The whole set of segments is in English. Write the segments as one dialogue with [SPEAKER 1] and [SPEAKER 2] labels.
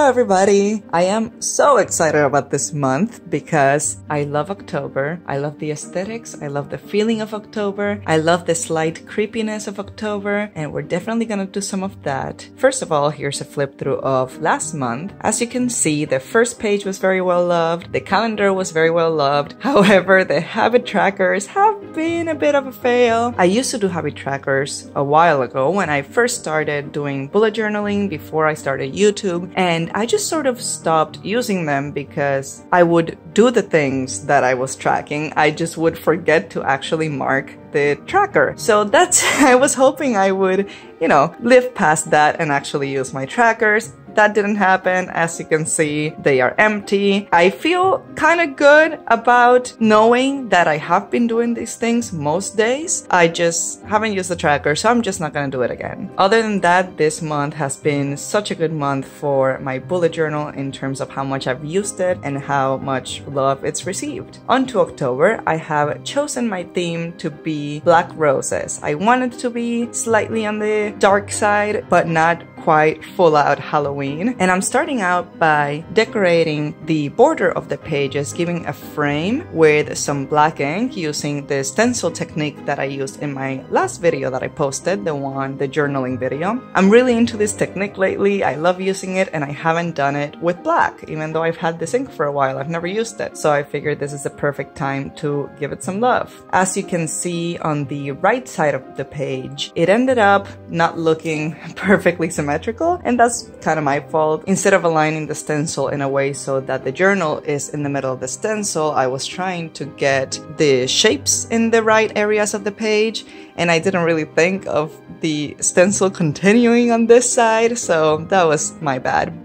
[SPEAKER 1] Hello everybody! I am so excited about this month because I love October. I love the aesthetics, I love the feeling of October, I love the slight creepiness of October, and we're definitely gonna do some of that. First of all, here's a flip through of last month. As you can see, the first page was very well loved, the calendar was very well loved. However, the habit trackers have been a bit of a fail. I used to do habit trackers a while ago when I first started doing bullet journaling before I started YouTube, and I just sort of stopped using them because I would do the things that I was tracking. I just would forget to actually mark the tracker. So that's, I was hoping I would, live past that and actually use my trackers. That didn't happen. As you can see, they are empty. I feel kind of good about knowing that I have been doing these things most days. I just haven't used the tracker, so I'm just not gonna do it again. Other than that, this month has been such a good month for my bullet journal in terms of how much I've used it and how much love it's received. On to October, I have chosen my theme to be black roses. I wanted to be slightly on the dark side, but not quite full out Halloween. And I'm starting out by decorating the border of the pages, giving a frame with some black ink using the stencil technique that I used in my last video that I posted, the journaling video. I'm really into this technique lately. I love using it, and I haven't done it with black, even though I've had this ink for a while. I've never used it. So I figured this is the perfect time to give it some love. As you can see on the right side of the page, it ended up not looking perfectly symmetrical, and that's kind of my fault. Instead of aligning the stencil in a way so that the journal is in the middle of the stencil, I was trying to get the shapes in the right areas of the page, and I didn't really think of the stencil continuing on this side, so that was my bad.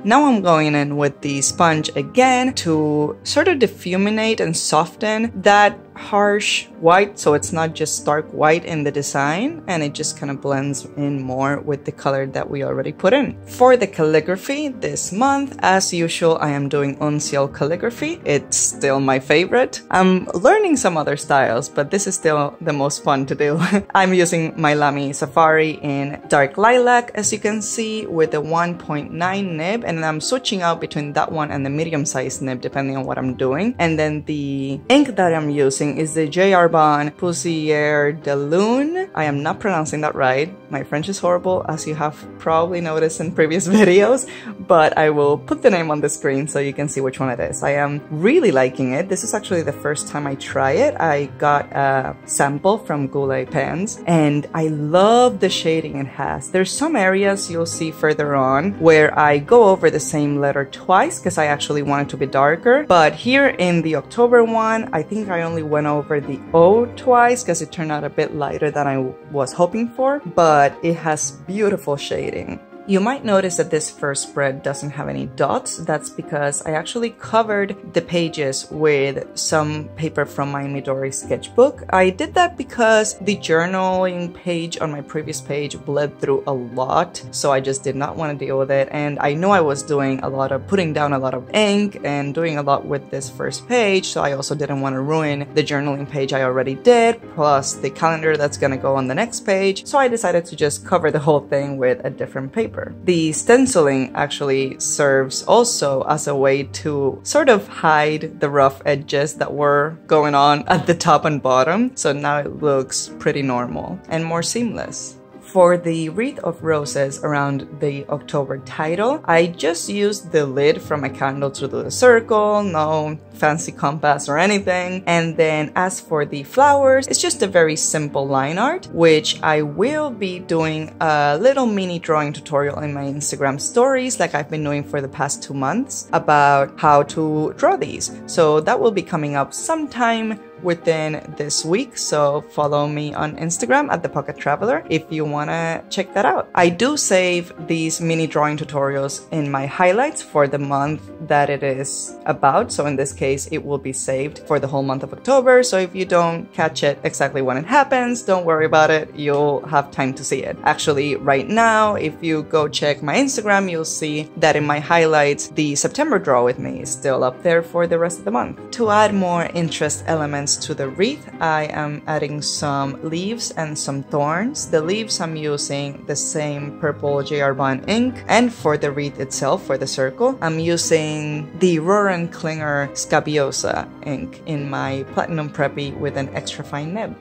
[SPEAKER 1] Now I'm going in with the sponge again to sort of diffuminate and soften that harsh white, so it's not just stark white in the design, and it just kind of blends in more with the color that we already put in. For the calligraphy this month, as usual, I am doing Untitled calligraphy. It's still my favorite. I'm learning some other styles, but this is still the most fun to do. I'm using my Lamy Safari in dark lilac, as you can see, with the 1.9 nib, and I'm switching out between that one and the medium-sized nib depending on what I'm doing. And then the ink that I'm using is the J. Arbonne Poussière de Lune. I am not pronouncing that right. My French is horrible, as you have probably noticed in previous videos, but I will put the name on the screen so you can see which one it is. I am really liking it. This is actually the first time I try it. I got a sample from Goulet Pens, and I love the shading it has. There's some areas you'll see further on where I go over the same letter twice because I actually want it to be darker, but here in the October one, I think I only went over the O twice because it turned out a bit lighter than I was hoping for, but it has beautiful shading. You might notice that this first spread doesn't have any dots. That's because I actually covered the pages with some paper from my Midori sketchbook. I did that because the journaling page on my previous page bled through a lot, so I just did not want to deal with it. And I know I was doing a lot of putting down a lot of ink and doing a lot with this first page, so I also didn't want to ruin the journaling page I already did, plus the calendar that's gonna go on the next page. So I decided to just cover the whole thing with a different paper. The stenciling actually serves also as a way to sort of hide the rough edges that were going on at the top and bottom, so now it looks pretty normal and more seamless. For the wreath of roses around the October title, I just used the lid from a candle to do the circle, no fancy compass or anything. And then as for the flowers, it's just a very simple line art, which I will be doing a little mini drawing tutorial in my Instagram stories like I've been doing for the past 2 months about how to draw these. So that will be coming up sometime within this week, so follow me on Instagram at The Pocket Traveler if you want to check that out. I do save these mini drawing tutorials in my highlights for the month that it is about, so in this case it will be saved for the whole month of October, so if you don't catch it exactly when it happens, don't worry about it, you'll have time to see it. Actually, right now, if you go check my Instagram, you'll see that in my highlights, the September draw with me is still up there for the rest of the month. To add more interest elements to the wreath, I am adding some leaves and some thorns. The leaves, I'm using the same purple J.R. Bond ink, and for the wreath itself, for the circle, I'm using the Roran Klinger Scabiosa ink in my Platinum Preppy with an extra fine nib.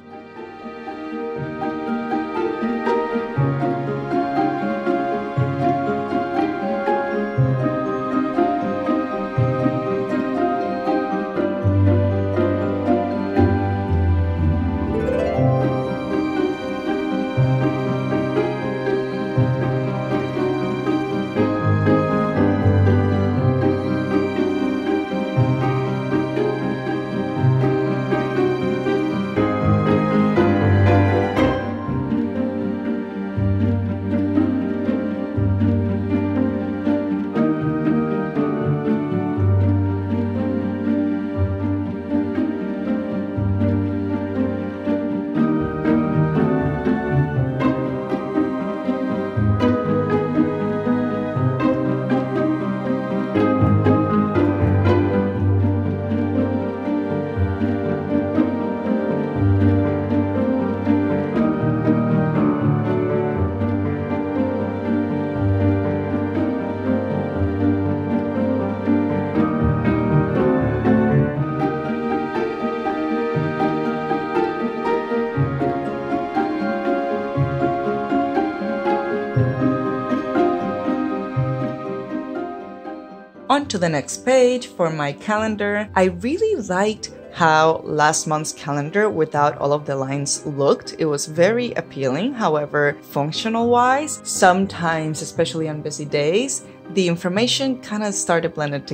[SPEAKER 1] On to the next page for my calendar. I really liked how last month's calendar without all of the lines looked. It was very appealing. However, functional wise, sometimes, especially on busy days, the information kind of started blending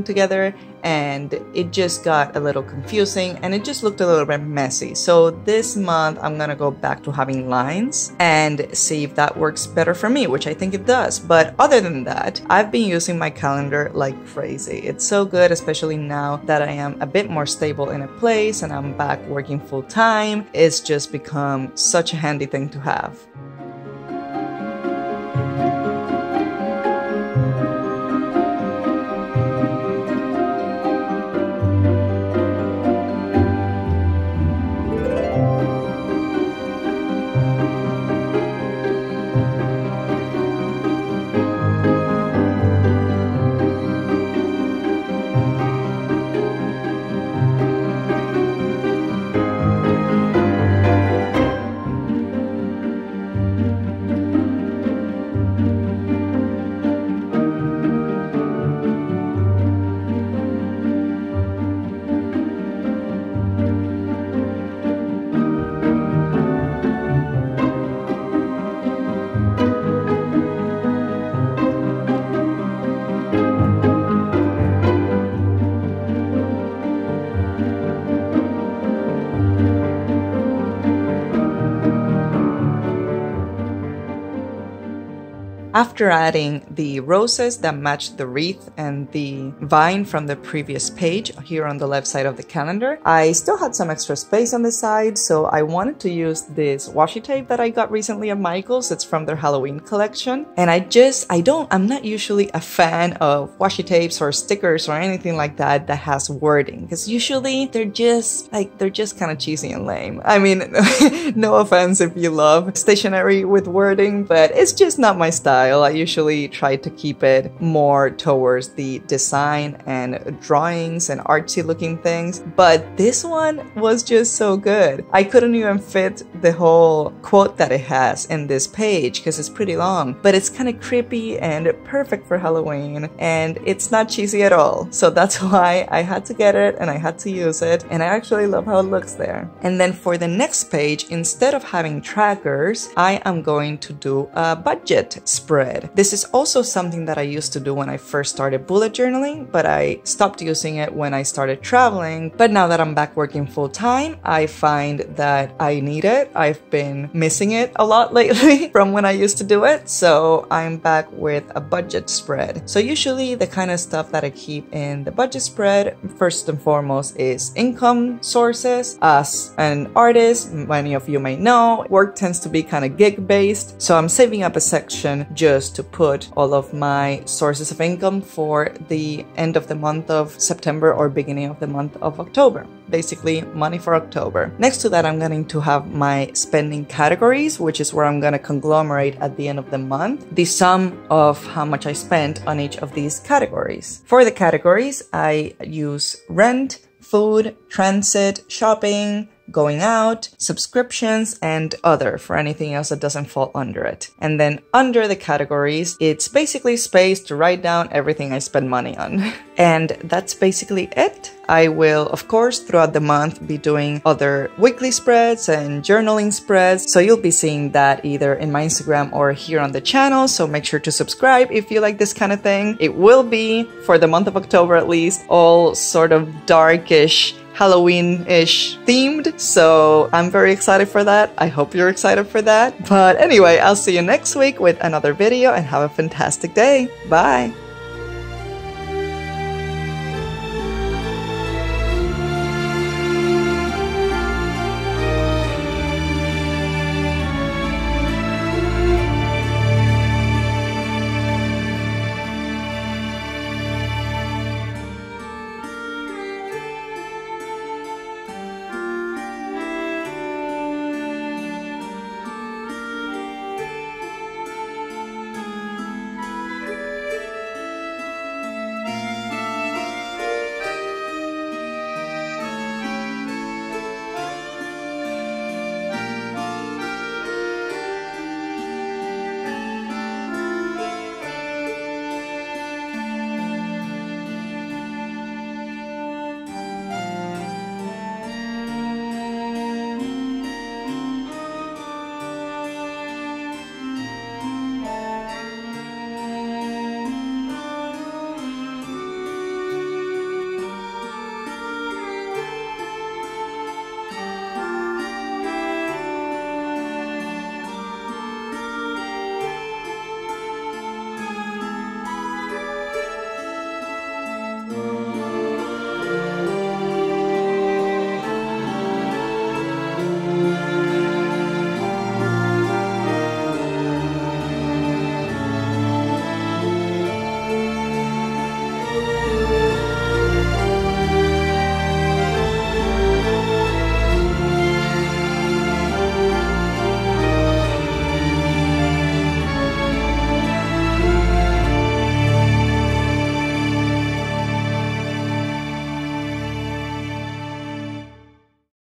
[SPEAKER 1] together, and it just got a little confusing and it just looked a little bit messy. So this month I'm gonna go back to having lines and see if that works better for me, which I think it does. But other than that, I've been using my calendar like crazy. It's so good, especially now that I am a bit more stable in a place and I'm back working full time. It's just become such a handy thing to have. After adding the roses that matched the wreath and the vine from the previous page here on the left side of the calendar, I still had some extra space on the side, so I wanted to use this washi tape that I got recently at Michael's. It's from their Halloween collection. And I'm not usually a fan of washi tapes or stickers or anything like that that has wording, because usually they're just kind of cheesy and lame. I mean, no offense if you love stationery with wording, but it's just not my style. I usually try to keep it more towards the design and drawings and artsy looking things, but this one was just so good. I couldn't even fit the whole quote that it has in this page because it's pretty long, but it's kind of creepy and perfect for Halloween, and it's not cheesy at all. So that's why I had to get it and I had to use it, and I actually love how it looks there. And then for the next page, instead of having trackers, I am going to do a budget spread spread. This is also something that I used to do when I first started bullet journaling, but I stopped using it when I started traveling. But now that I'm back working full time, I find that I need it. I've been missing it a lot lately from when I used to do it. So I'm back with a budget spread. So usually the kind of stuff that I keep in the budget spread, first and foremost, is income sources. As an artist, many of you may know, work tends to be kind of gig based. So I'm saving up a section just to put all of my sources of income for the end of the month of September or beginning of the month of October. Basically, money for October. Next to that, I'm going to have my spending categories, which is where I'm going to conglomerate at the end of the month the sum of how much I spent on each of these categories. For the categories, I use rent, food, transit, shopping, going out, subscriptions, and other for anything else that doesn't fall under it. And then under the categories, it's basically space to write down everything I spend money on. And that's basically it. I will, of course, throughout the month be doing other weekly spreads and journaling spreads. So you'll be seeing that either in my Instagram or here on the channel. So make sure to subscribe if you like this kind of thing. It will be, for the month of October at least, all sort of darkish, Halloween-ish themed, so I'm very excited for that. I hope you're excited for that. But anyway, I'll see you next week with another video and have a fantastic day. Bye!